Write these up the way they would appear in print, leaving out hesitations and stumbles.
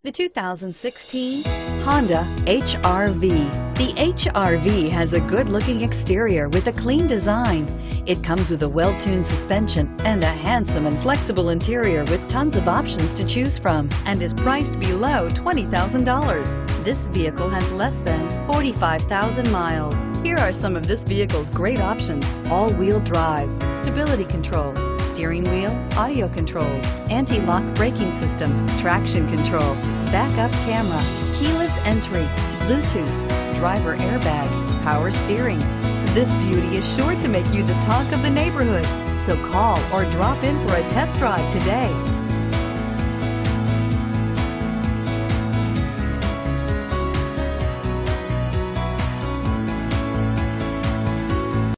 The 2016 Honda HR-V. The HR-V has a good-looking exterior with a clean design. It comes with a well-tuned suspension and a handsome and flexible interior with tons of options to choose from and is priced below $20,000. This vehicle has less than 45,000 miles. Here are some of this vehicle's great options: all-wheel drive, stability control, steering wheel audio controls, anti-lock braking system, traction control, backup camera, keyless entry, Bluetooth, driver airbag, power steering. This beauty is sure to make you the talk of the neighborhood. So call or drop in for a test drive today.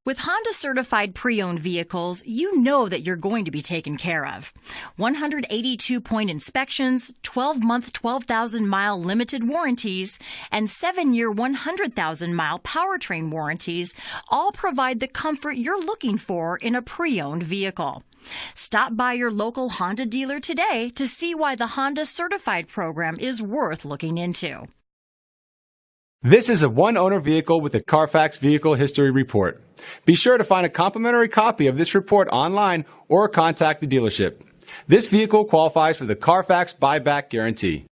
With Honda certified pre-owned vehicles, you know that you're going to be taken care of. 182-point inspections, 12-month, 12,000-mile limited warranties, and 7-year, 100,000-mile powertrain warranties all provide the comfort you're looking for in a pre-owned vehicle. Stop by your local Honda dealer today to see why the Honda certified program is worth looking into. This is a one-owner vehicle with a Carfax Vehicle History Report. Be sure to find a complimentary copy of this report online or contact the dealership. This vehicle qualifies for the Carfax Buyback Guarantee.